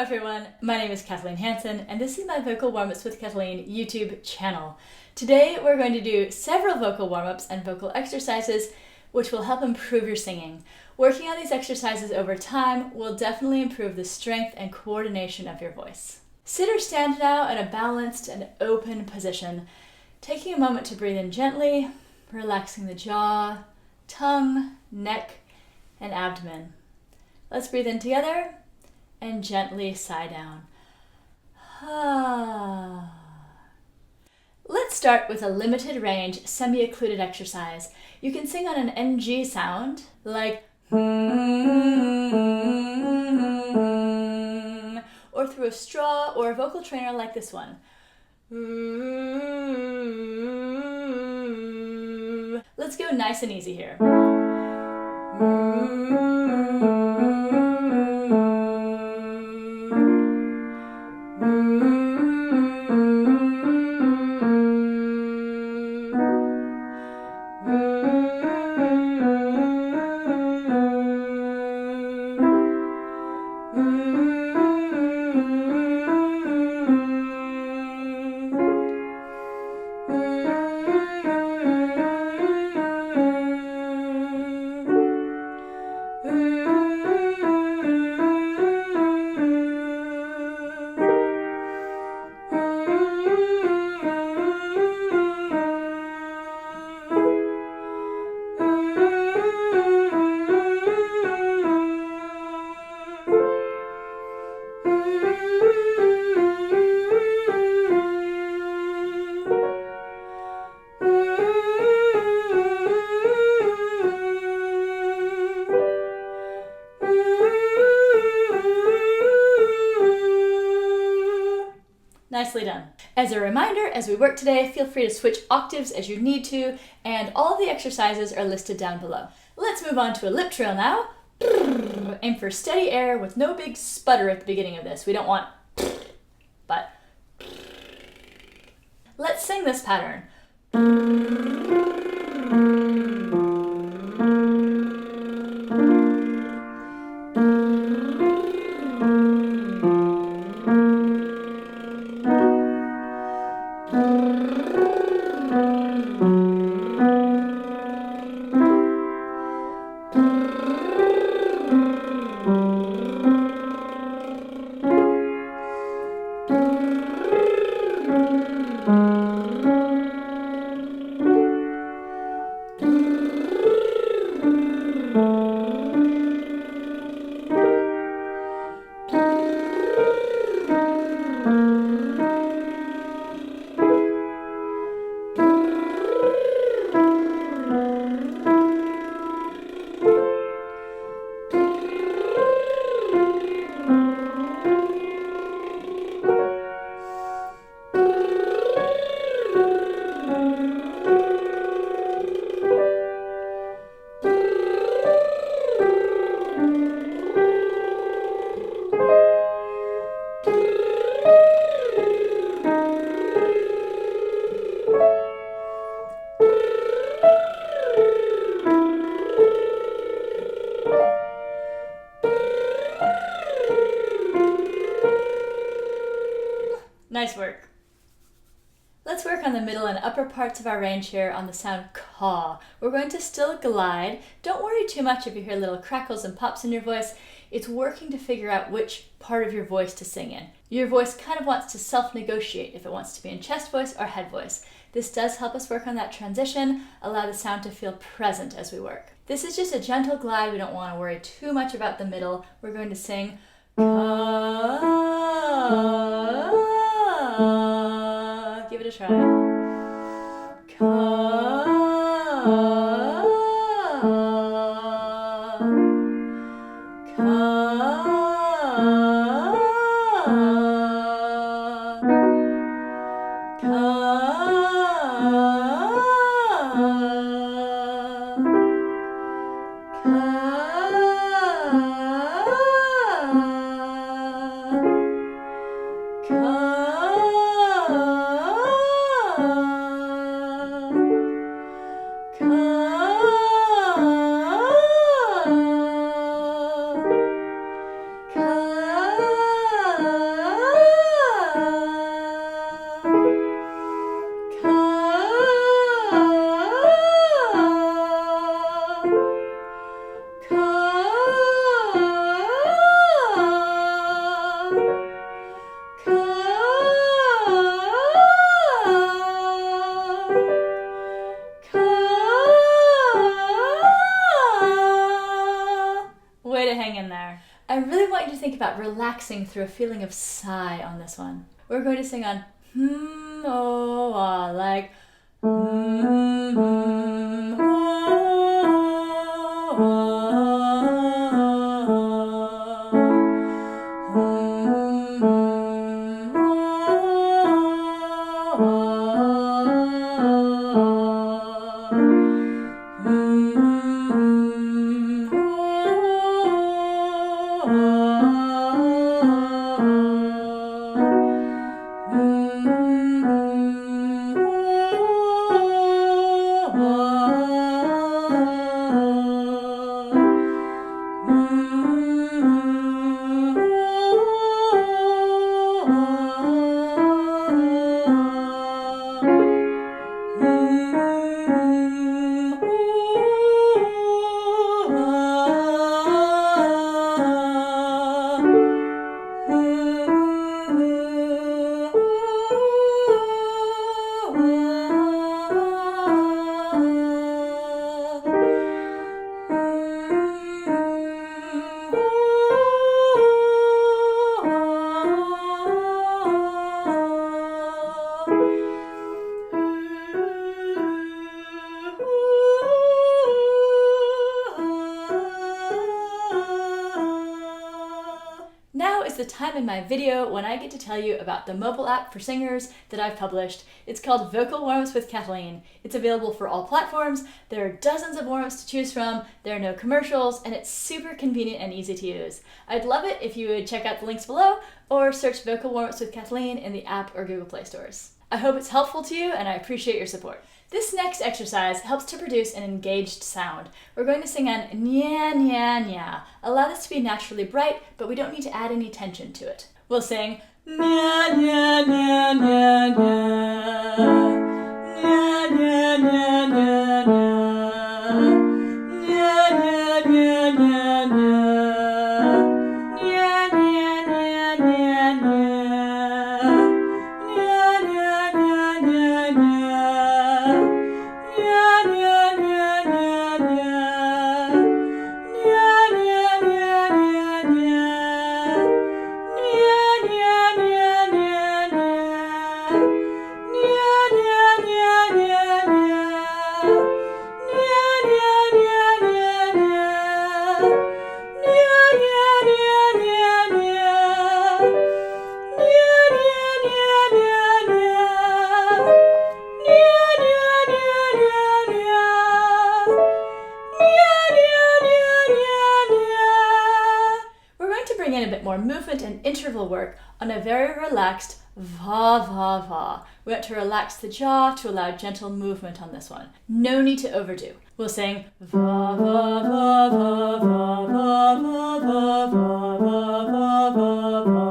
everyone, my name is Kathleen Hansen and this is my Vocal Warmups with Kathleen YouTube channel. Today we're going to do several vocal warm-ups and vocal exercises which will help improve your singing. Working on these exercises over time will definitely improve the strength and coordination of your voice. Sit or stand now in a balanced and open position, taking a moment to breathe in gently, relaxing the jaw, tongue, neck, and abdomen. Let's breathe in together and gently sigh down. Let's start with a limited range semi-occluded exercise. You can sing on an NG sound like or through a straw or a vocal trainer like this one. Let's go nice and easy here. Nicely done. As a reminder, as we work today, feel free to switch octaves as you need to, and all of the exercises are listed down below. Let's move on to a lip trill now. Aim for steady air with no big sputter at the beginning of this. We don't want but. Let's sing this pattern. Nice work. Let's work on the middle and upper parts of our range here on the sound caw. We're going to still glide. Don't worry too much if you hear little crackles and pops in your voice. It's working to figure out which part of your voice to sing in. Your voice kind of wants to self-negotiate if it wants to be in chest voice or head voice. This does help us work on that transition, allow the sound to feel present as we work. This is just a gentle glide. We don't want to worry too much about the middle. We're going to sing caw. Give it a try. Caw. about relaxing through a feeling of sigh on this one. We're going to sing on oh, ah, like Now is the time in my video when I get to tell you about the mobile app for singers that I've published. It's called Vocal Warmups with Kathleen. It's available for all platforms. There are dozens of warm-ups to choose from. There are no commercials, and it's super convenient and easy to use. I'd love it if you would check out the links below or search Vocal Warmups with Kathleen in the app or Google Play stores. I hope it's helpful to you, and I appreciate your support. This next exercise helps to produce an engaged sound. We're going to sing on Nyah, Nyah, Nyah. Allow this to be naturally bright, but we don't need to add any tension to it. We'll sing Nyah, Nyah, Nyah, Nyah, Nyah. Nyah, Nyah, Nyah, Nyah, Nyah. Nyah, Nyah, Nyah, Nyah, Nyah. Nyah, Nyah, Nyah, Nyah, Nyah. Nyah, Nyah, Nyah, Nyah, Nyah. In a bit more movement and interval work on a very relaxed va va va. We want to relax the jaw to allow gentle movement on this one. No need to overdo. We'll sing va va va va va va va va va va va va va va va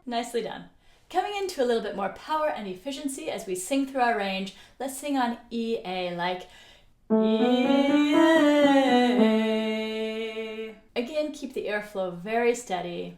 Nicely done. Coming into a little bit more power and efficiency as we sing through our range, let's sing on E-A, like E-A. Again, keep the airflow very steady.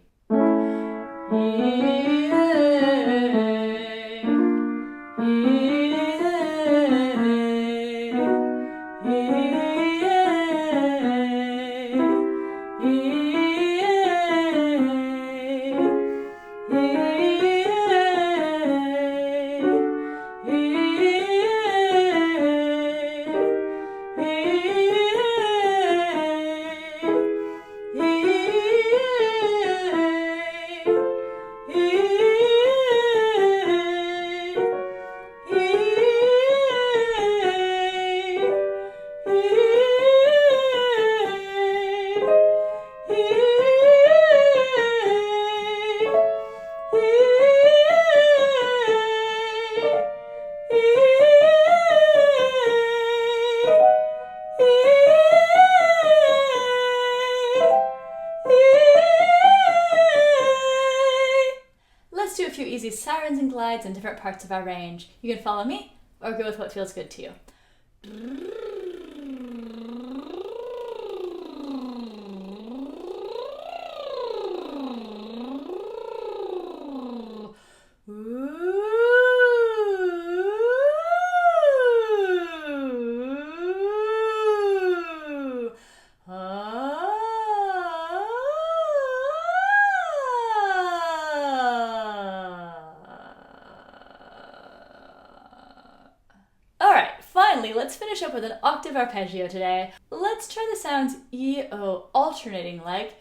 Let's do a few easy sirens and glides in different parts of our range. You can follow me or go with what feels good to you. Finally, let's finish up with an octave arpeggio today. Let's try the sounds E-O alternating like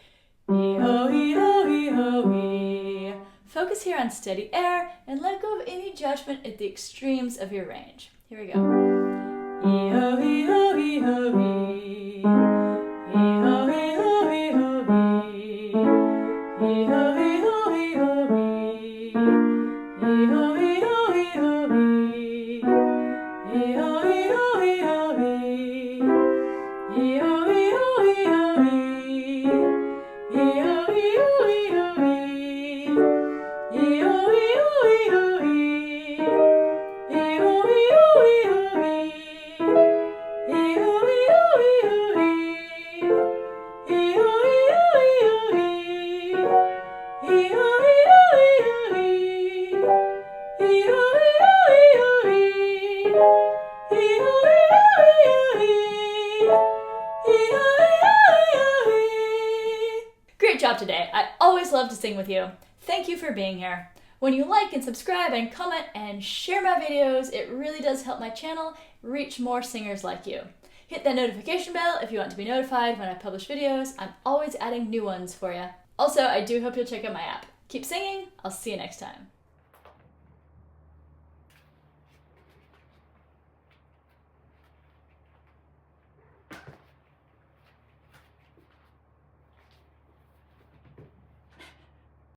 E-O, E-O, E-O, E. Focus here on steady air and let go of any judgment at the extremes of your range. Here we go. E-O, E-O, E-O, E. E-O, E-O, E-O, E. E-O, E-O, E-O, E. E-O, E-O, E-O, E. E-O, E-O, E-O, E. E-O, E-O, E-O, E. E-O, E-O, E-O, E. E-O, E-O, E-O, E. E-O, E-O, E-o, E. E-O, E-O, E-o, E. E-O, E-O, E-o, E. E-O, E-O, E-o, E. E-O, E-O, E-o, E. Great job today. I always love to sing with you. Thank you for being here. When you like and subscribe and comment and share my videos, it really does help my channel reach more singers like you. Hit that notification bell if you want to be notified when I publish videos. I'm always adding new ones for you. Also, I do hope you'll check out my app. Keep singing. I'll see you next time.